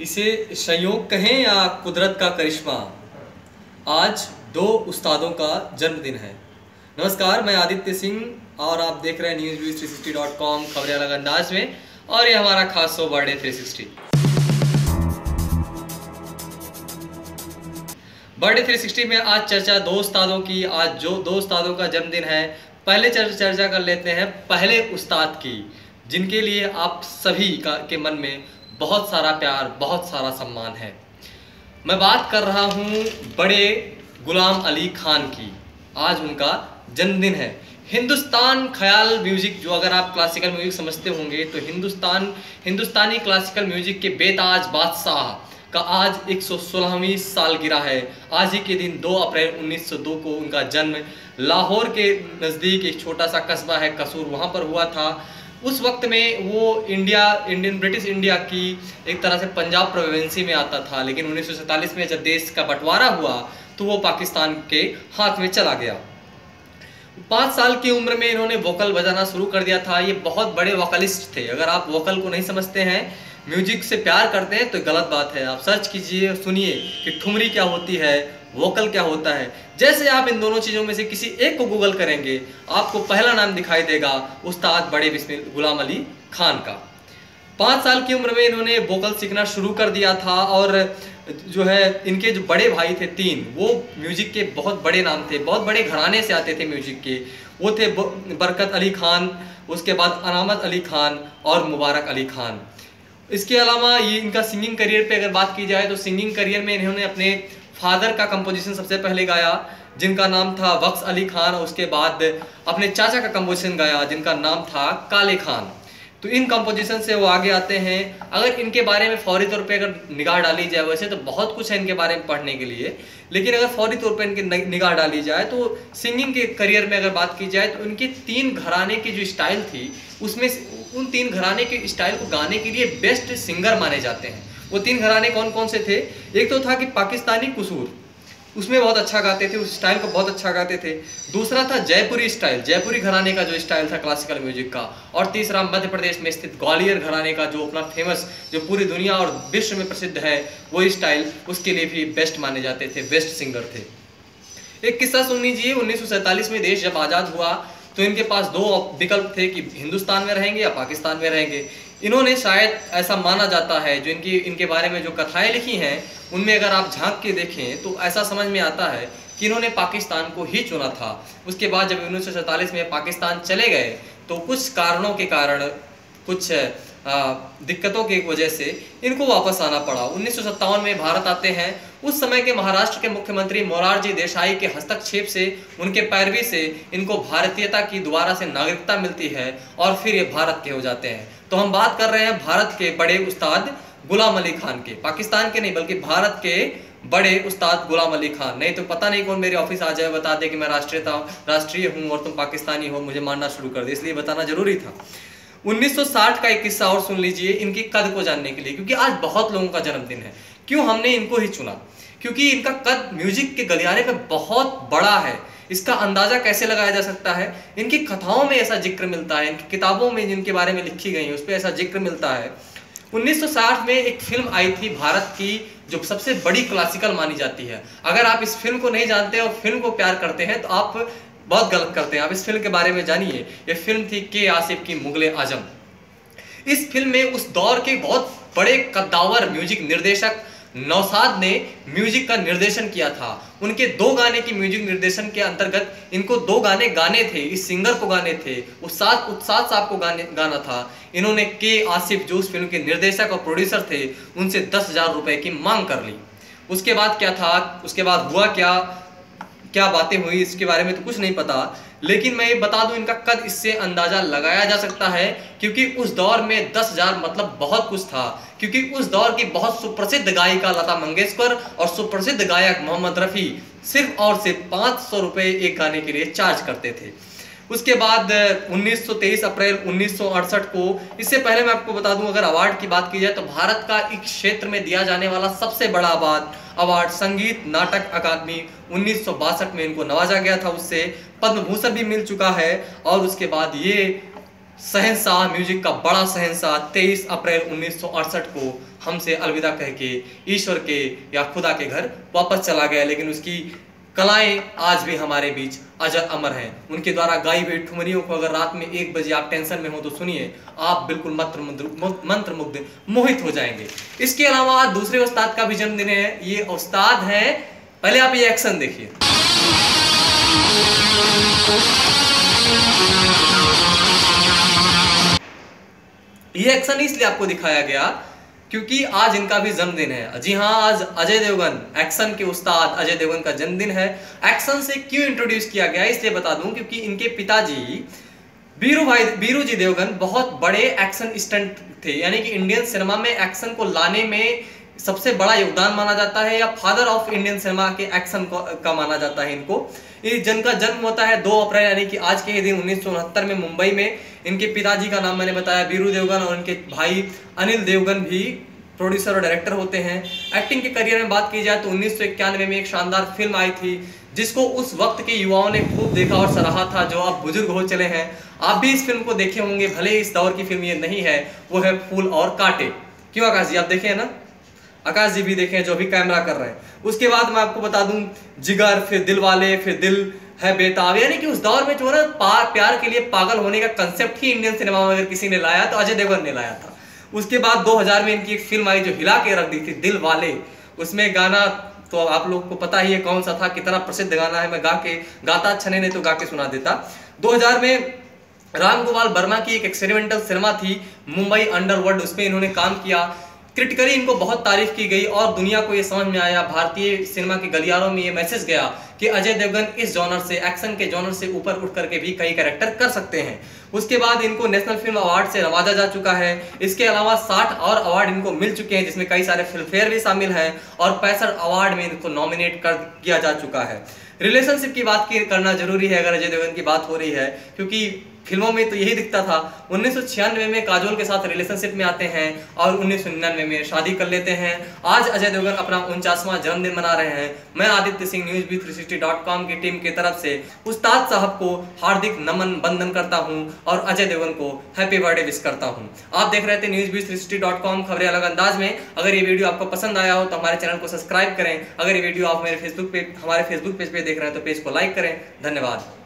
इसे संयोग कहें या कुदरत का करिश्मा, आज दो उस्तादों का जन्मदिन है। नमस्कार, मैं आदित्य सिंह और आप देख रहे हैं newsviews360.com खबरें अलग अंदाज में। और ये हमारा खास शो बर्थडे 360। बर्थडे 360 में आज चर्चा दो उस्तादों की। आज जो दो उस्तादों का जन्मदिन है, पहले चर्चा कर लेते हैं पहले उस्ताद की, जिनके लिए आप सभी के मन में बहुत सारा प्यार, बहुत सारा सम्मान है। मैं बात कर रहा हूँ बड़े गुलाम अली खान की। आज उनका जन्मदिन है। हिंदुस्तान ख्याल म्यूजिक, जो अगर आप क्लासिकल म्यूजिक समझते होंगे तो हिंदुस्तानी क्लासिकल म्यूजिक के बेताज बादशाह का आज 116वीं सालगिरह है। आज ही के दिन 2 अप्रैल 1902 को उनका जन्म लाहौर के नज़दीक एक छोटा सा कस्बा है कसूर, वहाँ पर हुआ था। उस वक्त में वो ब्रिटिश इंडिया की एक तरह से पंजाब प्रोविंसी में आता था, लेकिन 1947 में जब देश का बंटवारा हुआ तो वो पाकिस्तान के हाथ में चला गया। 5 साल की उम्र में इन्होंने वोकल बजाना शुरू कर दिया था। ये बहुत बड़े वोकलिस्ट थे। अगर आप वोकल को नहीं समझते हैं, म्यूजिक से प्यार करते हैं तो गलत बात है। आप सर्च कीजिए, सुनिए कि ठुमरी क्या होती है, वोकल क्या होता है। जैसे आप इन दोनों चीज़ों में से किसी एक को गूगल करेंगे, आपको पहला नाम दिखाई देगा उस्ताद बड़े गुलाम अली खान का। 5 साल की उम्र में इन्होंने वोकल सीखना शुरू कर दिया था। और जो है, इनके जो बड़े भाई थे 3, वो म्यूजिक के बहुत बड़े नाम थे, बहुत बड़े घराने से आते थे म्यूजिक के। वो थे बरकत अली खान, उसके बाद अनामत अली खान और मुबारक अली खान। इसके अलावा ये इनका सिंगिंग करियर पे अगर बात की जाए तो सिंगिंग करियर में इन्होंने अपने फादर का कंपोजिशन सबसे पहले गाया, जिनका नाम था वक्स अली खान। और उसके बाद अपने चाचा का कंपोजिशन गाया, जिनका नाम था काले खान। तो इन कंपोजिशन से वो आगे आते हैं। अगर इनके बारे में फौरी तौर पे अगर निगाह डाली जाए, वैसे तो बहुत कुछ है इनके बारे में पढ़ने के लिए, लेकिन अगर फौरी तौर पे इनकी निगाह डाली जाए तो सिंगिंग के करियर में अगर बात की जाए तो इनके 3 घराने की जो स्टाइल थी, उसमें उन 3 घराने के स्टाइल को गाने के लिए बेस्ट सिंगर माने जाते हैं। वो 3 घराने कौन कौन से थे? एक तो था कि पाकिस्तानी कसूर, उसमें बहुत अच्छा गाते थे, उस स्टाइल को बहुत अच्छा गाते थे। दूसरा था जयपुरी स्टाइल, जयपुरी घराने का जो स्टाइल था क्लासिकल म्यूजिक का। और तीसरा मध्य प्रदेश में स्थित ग्वालियर घराने का, जो अपना फेमस, जो पूरी दुनिया और विश्व में प्रसिद्ध है, वो स्टाइल उसके लिए भी बेस्ट माने जाते थे, बेस्ट सिंगर थे। एक किस्सा सुन लीजिए। 1947 में देश जब आज़ाद हुआ तो इनके पास 2 विकल्प थे कि हिंदुस्तान में रहेंगे या पाकिस्तान में रहेंगे। इन्होंने, शायद ऐसा माना जाता है, जो इनके बारे में जो कथाएं लिखी हैं उनमें अगर आप झांक के देखें तो ऐसा समझ में आता है कि इन्होंने पाकिस्तान को ही चुना था। उसके बाद जब 1947 में पाकिस्तान चले गए तो कुछ कारणों के कारण, कुछ दिक्कतों की वजह से इनको वापस आना पड़ा। 1957 में भारत आते हैं। उस समय के महाराष्ट्र के मुख्यमंत्री मोरारजी देसाई के हस्तक्षेप से, उनके पैरवी से इनको भारतीयता की दोबारा से नागरिकता मिलती है और फिर ये भारत के हो जाते हैं। तो हम बात कर रहे हैं भारत के बड़े उस्ताद गुलाम अली खान के, पाकिस्तान के नहीं बल्कि भारत के बड़े उस्ताद गुलाम अली खान। नहीं तो पता नहीं कौन मेरे ऑफिस आ जाए, बता दे कि मैं राष्ट्रीय हूँ और तुम पाकिस्तानी हो, मुझे मानना शुरू कर दे, इसलिए बताना जरूरी था। 1960 का एक किस्सा और सुन लीजिए इनकी कद को जानने के लिए, क्योंकि आज बहुत लोगों का जन्मदिन है। क्यों हमने इनको ही चुना? क्योंकि इनका कद म्यूजिक के गलियारे पे बहुत बड़ा है। इसका अंदाजा कैसे लगाया जा सकता है? इनकी कथाओं में ऐसा जिक्र मिलता है, इनकी किताबों में जिनके बारे में लिखी गई है उस पर ऐसा जिक्र मिलता है। 1960 में एक फिल्म आई थी भारत की, जो सबसे बड़ी क्लासिकल मानी जाती है। अगर आप इस फिल्म को नहीं जानते और फिल्म को प्यार करते हैं तो आप बहुत गलत करते हैं। आप इस फिल्म के बारे में जानिए। ये फिल्म थी के आसिफ की मुगले आजम। इस फिल्म में उस दौर के बहुत बड़े कद्दावर म्यूजिक निर्देशक नौशाद ने म्यूजिक का निर्देशन किया था। उनके 2 गाने की म्यूजिक निर्देशन के अंतर्गत इनको 2 गाने गाने थे, इस सिंगर को गाने थे, उस्ताद साहब को गाना था। इन्होंने के आसिफ, जो उस फिल्म के निर्देशक और प्रोड्यूसर थे, उनसे 10,000 रुपए की मांग कर ली। उसके बाद क्या था, उसके बाद हुआ क्या बातें हुई, इसके बारे में तो कुछ नहीं पता, लेकिन मैं ये बता दूं इनका कद इससे अंदाजा लगाया जा सकता है, क्योंकि उस दौर में 10,000 मतलब बहुत कुछ था। क्योंकि उस दौर की बहुत सुप्रसिद्ध गायिका लता मंगेशकर और सुप्रसिद्ध गायक मोहम्मद रफ़ी सिर्फ और सिर्फ 500 रुपये एक गाने के लिए चार्ज करते थे। उसके बाद 23 अप्रैल 1968 को, इससे पहले मैं आपको बता दूं, अगर अवार्ड की बात की जाए तो भारत का एक क्षेत्र में दिया जाने वाला सबसे बड़ा अवार्ड संगीत नाटक अकादमी 1962 में इनको नवाजा गया था। उससे पद्म भूषण भी मिल चुका है। और उसके बाद ये शहंशाह म्यूजिक का बड़ा शहंशाह 23 अप्रैल 1968 को हमसे अलविदा कह के ईश्वर के या खुदा के घर वापस चला गया, लेकिन उसकी कलाएं आज भी हमारे बीच अजर अमर हैं। उनके द्वारा गाई हुई ठुमरियों को अगर रात में 1 बजे आप टेंशन में हो तो सुनिए, आप बिल्कुल मंत्रमुग्ध मोहित हो जाएंगे। इसके अलावा आज दूसरे उस्ताद का भी जन्मदिन है। ये उस्ताद हैं, पहले आप ये एक्शन देखिए। ये एक्शन इसलिए आपको दिखाया गया क्योंकि आज इनका भी जन्मदिन है। जी हाँ, आज अजय देवगन, एक्शन के उस्ताद अजय देवगन का जन्मदिन है। एक्शन से क्यों इंट्रोड्यूस किया गया इसलिए बता दूं, क्योंकि इनके पिताजी बीरू जी देवगन बहुत बड़े एक्शन स्टंट थे, यानी कि इंडियन सिनेमा में एक्शन को लाने में सबसे बड़ा योगदान माना जाता है, या फादर ऑफ इंडियन सिनेमा के एक्शन का माना जाता है इनको। जिनका जन्म होता है 2 अप्रैल यानी कि आज के ही दिन 1969 में मुंबई में। इनके पिताजी का नाम मैंने बताया बीरू देवगन, और इनके भाई अनिल देवगन भी प्रोड्यूसर और डायरेक्टर होते हैं। एक्टिंग के करियर में बात की जाए तो 1991 में एक शानदार फिल्म आई थी जिसको उस वक्त के युवाओं ने खूब देखा और सराहा था, जो अब बुजुर्ग हो चले हैं। आप भी इस फिल्म को देखे होंगे, भले इस दौर की फिल्म ये नहीं है, वो है फूल और कांटे। क्यों आकाश जी, आप देखे है ना? आकाश जी भी देखें जो अभी कैमरा कर रहे हैं। उसके बाद मैं आपको बता दूं जिगर, फिर दिल वाले, फिर दिल है बेताब, यानी कि उस दौर में जो है प्यार के लिए पागल होने का कंसेप्ट ही इंडियन सिनेमा में अगर किसी ने लाया तो अजय देवगन ने लाया था। उसके बाद 2000 में इनकी एक फिल्म आई जो हिला के रख दी थी, दिल वाले। उसमें गाना तो आप लोग को पता ही है कौन सा था, कितना प्रसिद्ध गाना है। मैं गाता अच्छा नहीं तो गा के सुना देता। 2000 में राम गोपाल वर्मा की एक एक्सपेरिमेंटल सिनेमा थी मुंबई अंडरवर्ल्ड, उसमें इन्होंने काम किया। क्रिटिकली इनको बहुत तारीफ की गई और दुनिया को ये समझ में आया, भारतीय सिनेमा के गलियारों में ये मैसेज गया कि अजय देवगन इस जॉनर से, एक्शन के जॉनर से ऊपर उठ करके भी कई कैरेक्टर कर सकते हैं। उसके बाद इनको नेशनल फिल्म अवार्ड से नवाजा जा चुका है। इसके अलावा 60 और अवार्ड इनको मिल चुके हैं, जिसमें कई सारे फिल्म फेयर भी शामिल हैं, और 65 अवार्ड में इनको नॉमिनेट किया जा चुका है। रिलेशनशिप की बात करना जरूरी है अगर अजय देवगन की बात हो रही है, क्योंकि फिल्मों में तो यही दिखता था। 1996 में काजोल के साथ रिलेशनशिप में आते हैं और 1999 में शादी कर लेते हैं। आज अजय देवगन अपना 49वां जन्मदिन मना रहे हैं। मैं आदित्य सिंह newsb360.com की टीम की तरफ से उस्ताद साहब को हार्दिक नमन बंदन करता हूं और अजय देवगन को हैप्पी बर्थडे विश करता हूं। आप देख रहे थे newsb360.com, खबरें अलग अंदाज में। अगर ये वीडियो आपको पसंद आया हो तो हमारे चैनल को सब्सक्राइब करें। अगर ये वीडियो आप हमारे फेसबुक पेज पे देख रहे हैं तो पेज को लाइक करें। धन्यवाद।